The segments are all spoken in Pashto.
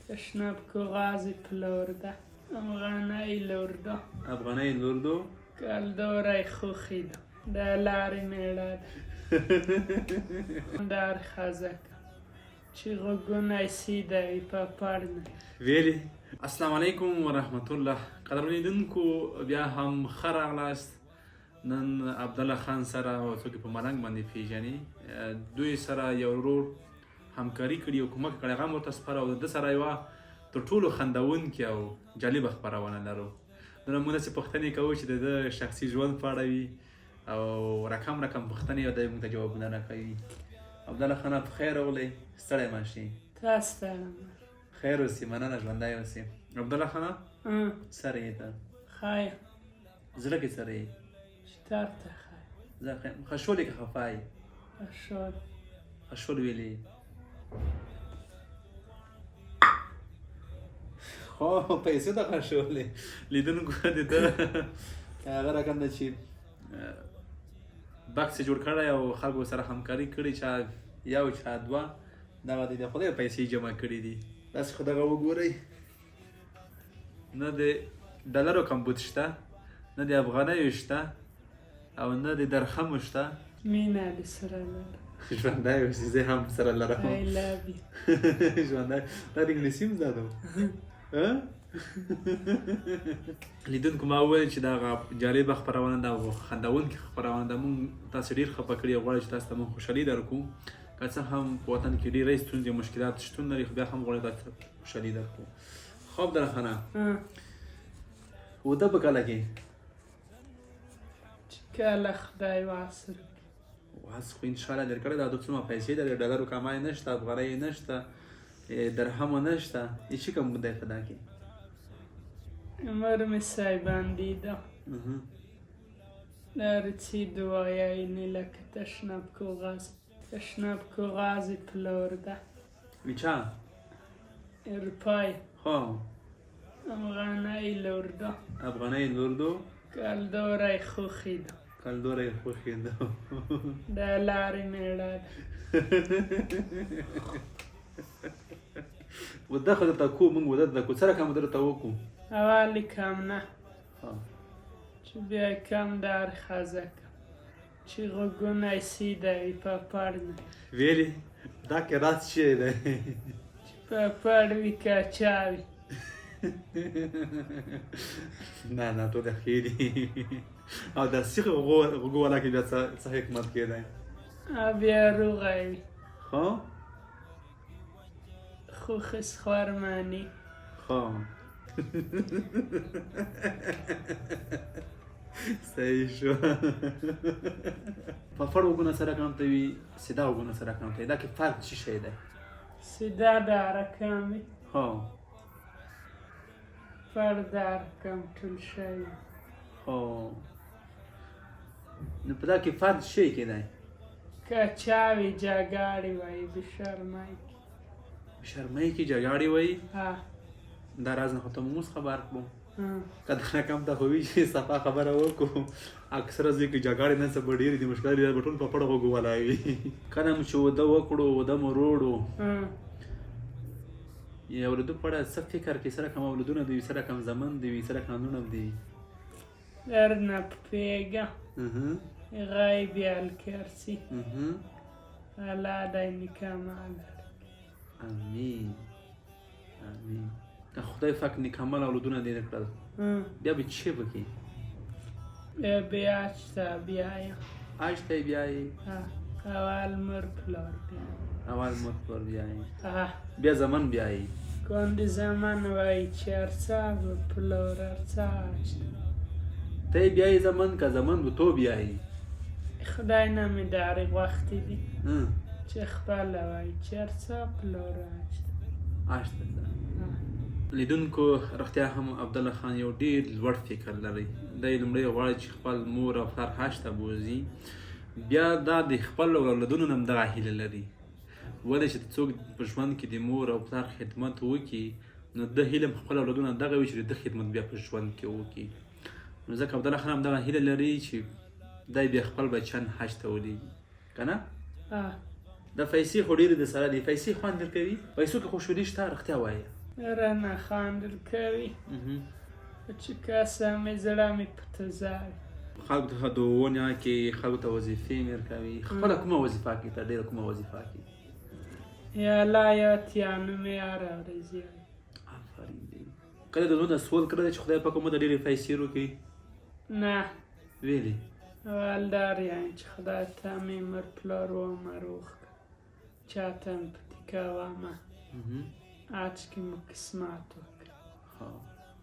تشنب كغازي بلوردا أمغاني لوردو افغاني لوردو كالدوري خوخيدو دالاري ميلاد دار خازك چیغوگونای سیدای پاپارنه ویلي السلام علیکم ورحمت الله قدرمنیدونکو بیا هم ښه راغلاست. نن عبدالله خان سره او څوک په ملنګ باندې پیژني دوی سره یو ورور همکاري کړې او کومک کړی هغه هم ورته سپاره او د سره یوه تر ټولو خندونکې او جالبه خپرونه لرو. نن موږ داسې پوښتنې کوو چې د ده شخصي ژوند په اړه وي او رقم پوښتنې او دی موږ ته جوابونه راکوي. عبدالله خانه په خیر راغلی، ستړی مه شي. تاسو ته خیر اوسې، مننه، ژوندی اوسې. عبدالله خانه سره یې ته خیر زړه کې سره یې چطور ته خیر زه خشولې که خفه یې اشول خشول ویلې خو پیسې ته خشولې لیدونکو د ده هغه رقم ده چې بکس یې جوړ کړی او خلکو سره همکاري کړې چا یو چا دوه دغه دی د خدای پیسې جمع کړي دي. داسې خو دغه وګورئ، نه د ډالرو کمبود شته، نه د افغانیو شته او نه د درخمو شته. مینه دې سره لرم. ژوندی اوسې، زه هم سره لرم. I love you. ژوندی دا د انګلیسي هم زده ده. لیدونکو ما وویل چې دغه جالبه خپرونه ده او خندونکې خپرونه ده. موږ تاسې ډېر خفه کړي او غواړو چې تاسو ته موږ خوشحالي درکړو. که څه هم په وطن کې ډېرې ستونزې او مشکلات شتون لري، خو بیا هم غواړو تاسو ته خوشحالي درکړو. خو عبدالله خانه وده په کاله کې چې کله خدای واسر واس خو انشاءالله در کړی دا څومره پیسې ده، د ډالرو کمای نشته، افغانۍ نشته، درهمو نشته، هیڅ کم دی په دا کې. عمر می سایبان دیدم در چی دعایینی لکه تشنب کغازی پلورده ویچا ارپای خو افغانای لوردو افغانۍ لوردو کالدورای خوخیدو کلدوری خوښېده د لارې میړه وده خو درته کوو، موږ وده درته کوو. څه رقم درته وکړو؟ اوالی کم نه چې بیا کم در خزکم چیغوگونای سیدای پاپارنه ویلي دا کې راز چی دی؟ چې پاپړ وي که چاوي. نه ټول ښې دي او د سیخ غوږو والا کې بیا څه حکمت کېدی؟ بیا روغی وي خو خوخس خوارمانی خو صحیح شو. پفړ وګونه سره رقم ته وي، سیده وګونه سره رقم ته وي. دا کې فرق څه شی دی؟ سیده درکم وي هو پر درکم ټول شوي. هو نو په دا کې فرق شی کې دی؟ که چاوي جګاړې وایي بشرمۍ کې شرمۍ کې جګاړې وایي. ها دا راز نه خو ته موږ خبر کړو که دا رقم ته خو وي چې صفا خبره وکړو. اکثره ځای کې جګړې نن سبا ډېرې دي، مشکلات به ټول په پړه غوږو والا وي. کله مو چې واده وکړو، واده مو روړو، یا اولادو په اړه څه فکر کې څه رقم اولادونه دي، څه رقم زمن دي، څه رقم نونه دي؟ در نپوهېږم غیبي الکرسي الله دی نکامه لري. امین امین. که خدای پاک نکامل اولادونه دې درکړل بیا به څه وکړي؟ بیا بیاج ته بیایم. اج ته بیایي؟ اول مور پلار بیایم. اول مور پلار بیایي، بیا زمان بیایي. کندې زمان وایي چې ارڅه به پلار ارڅه ته بیایي زمان که زمان به تو بیایي؟ خدای نمیداره وقتی دی چې خپله وایي چې ارڅه پلار اشته. لیدونکو رښتیا هم عبدالله خان یو ډېر لوړ فکر لري. دی لومړی غواړي چې خپل مور او پلار حج ته بوځي، بیا دا د خپل اولادونو نه هم دغه هیله لري. ولې چې څوک په ژوند کې د مور او پلار خدمت وکړي، نو د هیله هم خپل اولادونه دغه وي چې د خدمت بیا په ژوند کې وکړي. نو ځکه عبدالله خان هم دغه هیله لري چې دی بیا خپل بچیان حج ته ولېږي، که نه؟ د پیسې خو ډېرې د سره دي، پیسې خوند درکوي؟ پیسو کې خوشحالي شته؟ رښتیا وایه. رانه خاندل کوي چې کاسه مې زړه مې په تزاوي. خلکو ته دعاونه کوي، خلکو ته وظیفې مې ورکوي. خپله کومه وظیفه کوي؟ ته ډېره کومه وظیفه کوي؟ یا الله یا اتیانو مې هره ورځ یایي. آفرین دی. کله د ژوند نه سوال کړی دی چې خدای پاک موږ ته ډېرې پیسې راکړي؟ نه ولې؟ والدار یعنې چې خدای ته مې مر پلار ومه روغ کړه، چاته مې په تیکه وامه اچکې مو قسمت وکړه.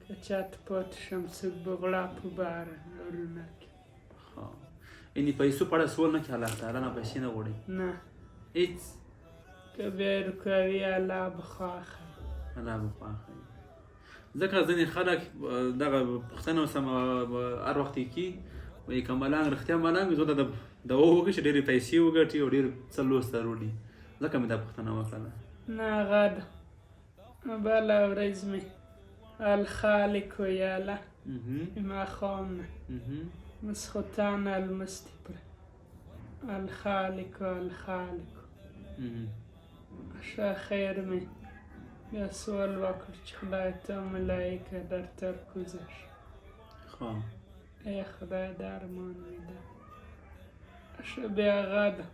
که چاته پاتې شم څوک به غلا په باره ورونه کړي. یعنې پیسو په اړه سوال نه کوي؟ الله تعالی نه پیسې نه غواړي؟ نه هېڅ. که بیا روکوي الله به خوښ وي. الله به خوښ وي. ځکه ځینې خلک دغه پوښتنه سمه هر وخت یې کوي، وایي که ملنګ رښتیا ملنګ وي، زه ته دعا وکړي چې ډېرې پیسې وګټي او ډېر څه لوسته راوړي. ځکه مې دا پوښتنه وکړله. نه غده بله ورځ مې الخالق ویله ماښام نه مسخوتان المستپره الخالق الخالق. ښه خیر مې بیا سوال وکړ چې خدای ته ملایکه در تر کوزه شي. ای خدای درمان مې ده. ښه بیا غده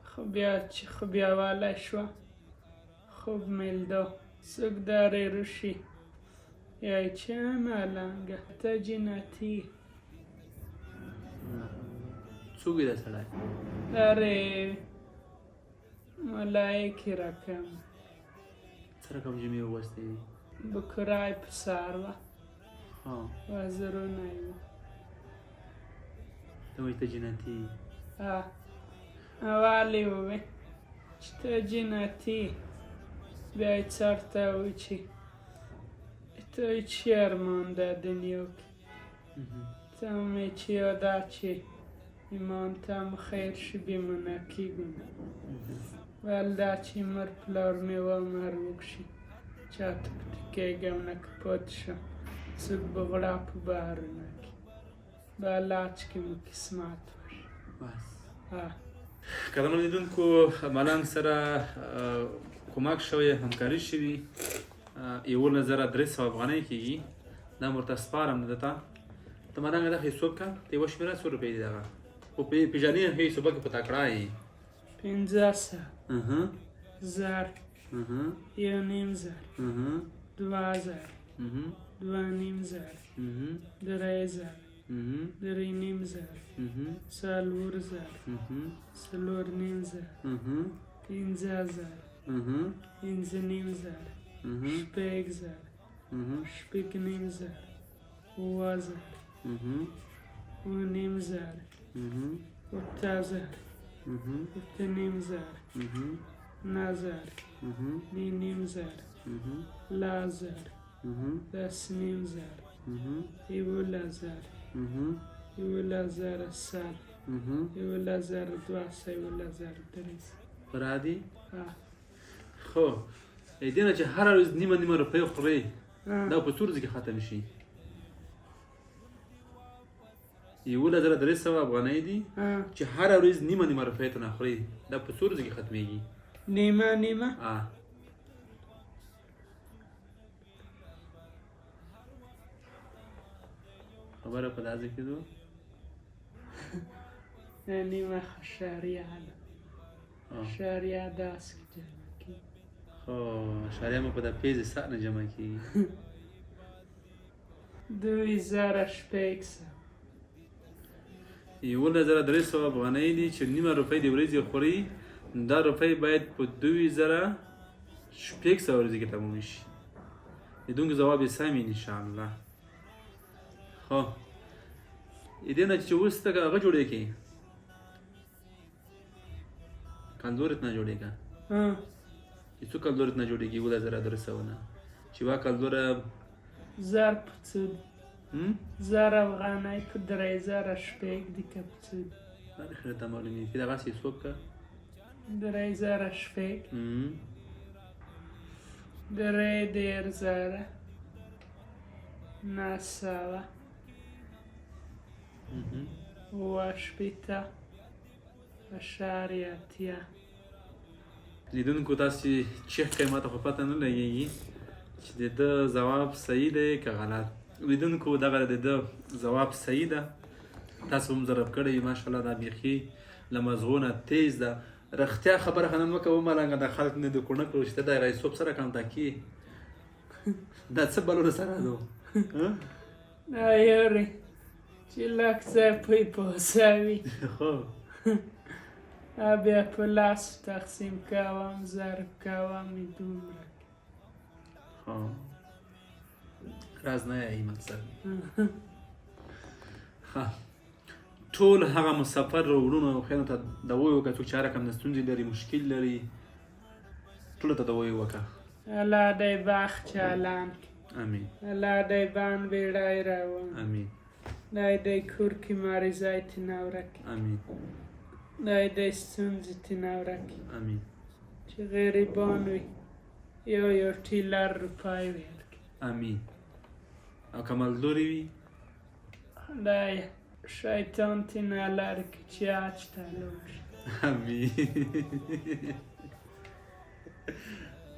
خو بیا چې خو بیا والی شوه خوب ملده څوک دارې روشي یای چه ملنگه ته جنتی. څوک دی دا سړی؟ دارې ملایکې رقم څه رقم جمعې ووستې دي؟ بکرای په سار وه وزرونه یې وه. ته وایي ته جنتي یې؟ اول یې ووی چې ته جنتي بیا یې سر ته ووی چې ته چی ارمان در دنیا کې؟ ته مې چې یاده چې ایمان ته مو خیر شي بېمونه کېږو ول دا چې مر پلار مې ومه روغ شي چاته پټې کېږم نه که پاتې شم څوک به غلا په بارونه کړي به الله چې کې مو قسمت وشي. بس. قدرمنو لیدونکو، ملنګ سره کومک شوی، همکاري شوي 11,300 افغانۍ کېږي. دا مې ورته سپارم درته. ته ملنګه دغه حساب کړه، ته یوه شمېره څو روپۍ دي دغه خو پېژنې ښه حسابه کې په تکړه یې 500 زر 1,500 2,000 2,500 3,000 3,500 4,000 4,500 5,000 5,500 6,000 6,500 7,000 8,000 8,000 8,500 9,000 9,500 10,000 10,500 11,000 11,000 11,200 11,300 برادي. خو دې نه چې هره ورځ نیمه نیمه روپۍ خورئ، دا په څو ورځو کې ختم شي؟ 11,300 افغانۍ دي چې هره ورځ نیمه نیمه روپۍ ته نه خورئ، دا په څو ورځو کې ختمېږي؟ نیمه نیمه خبره په داسې کېدو نیمه شهریه ده شهریه داسې جمع کېږي. خو شهریه مو په د پیزې سر نه جمع کېږي. 2,600 11,300 افغانۍ دي چې نیمه روپۍ د ورځې خوري، دا روپۍ باید په 2,600 ورځې کې تموم شي. لیدونکو ځواب یې سم وي انشاءالله. خو دې نه چې اوس ته هغه جوړې کړې کلدورت نه جوړې که چې څو کلدورت نه جوړېږي 11,300 نه چې یوه کلدوره زر په څه دي؟ زر افغانۍ په 3,000 دي که په څه دي؟ ښه ته معلومېږي دغسې حساب که 3,000 3,000 900 لیدونکو تاسې چیک کوئ، ما ته خو پته نه لګېږي د ده ځواب صحیح دی که غلط؟ لیدونکو دغه د ده ځواب صحیح ده. تاسو هم ضرب کړی ماشاءالله دا بیخي له مزغو نه تیز ده. رښتیا خبره خو نن مه کوه ملنګه دا خلک نه د کونه کړو چې ته د رئیسوب سره کنتاکي دا څه بلونه سره دو دا یورې چې لږ ځای پوی پوسوي خو بیا په لاسو تقسیم کوم ضرب کوم دومره راز نه یې مقصد ټول هغه مسافر وروڼو او خویندو ته دوا وکړه څوک چې هر رقم د ستونزې لري مشکل لري ټولو ته دوا وکړه. الله دی بخت چالان امین. الله دی بان بیړی روان امین. دی دی کور کې مریضۍ تېنه ورکړي امین. دی دی ستونزې تېنه ورکړي امین. چې غریبان وي یو ټیلر روپۍ ورکړي. امین. او که مزدوري وي دی شیطان تېنه لرې کړي چې حج ته لاړ شي. امین.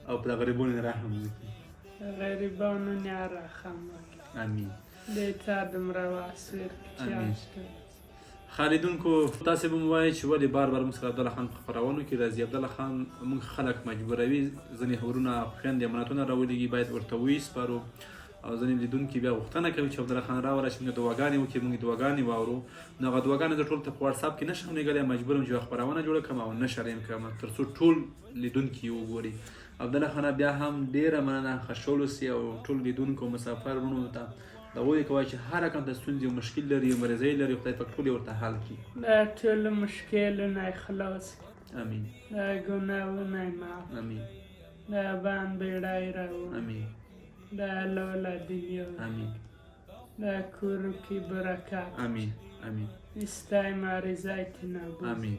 او په غریبانو رحم وکړي. غریبانو نه رحم وکړي. امین. دی ته دومره وس ورکړي چې حج ته. خالدونکو تاسې به مو وایئ چې ولې بار بار موږ سره عبدالله خان په خپرونو کې راځي. عبدالله خان موږ خلک مجبوروي، ځینې خبرونه خویندې امانتونه راولېږي باید ورته وسپارو، او ځینې لیدونکي بیا غوښتنه کوي چې عبدالله خان راورسي موږ دعاګانې وکړي، موږ دعاګانې واورو. نو هغه دعاګانې زه ټولو ته په واټساپ کې نشم لېږلی، مجبور یم چې یوه خپرونه جوړه کړم او نشر یې کړم تر څو ټول لیدونکي وګوري. عبدالله خان بیا هم ډېره مننه ښه اوسئ او ټول لیدونکو مسافر وروڼو ته د هغوی کوئ چې هر رقم د ستونزې او مشکل لري او مریضۍ لري خدای پاک ټول یې ورته حل کړي. د ټولو مشکلونه یې خلاص کړي. امین. د ګناهونه یې معاف. امین. د بند بیړی روان. امین. د حلاله دنیا. امین. د کورو کې برکت. امین. امین. استی مریضۍ تېنه وباسي. امین.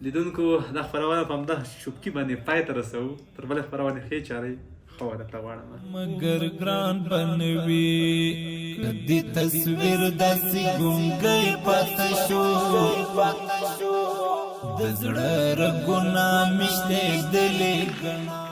لیدونکو دا خپرونه په همدغه چوپکي باندې پای ته رسوو. تر بلې خپرونې ښې چارې ښه ورته غواړم. مګر ګران بنوي کدي تصویر داسې ګونګی پاته شو د زړه رګونه مشتېدلې ګڼه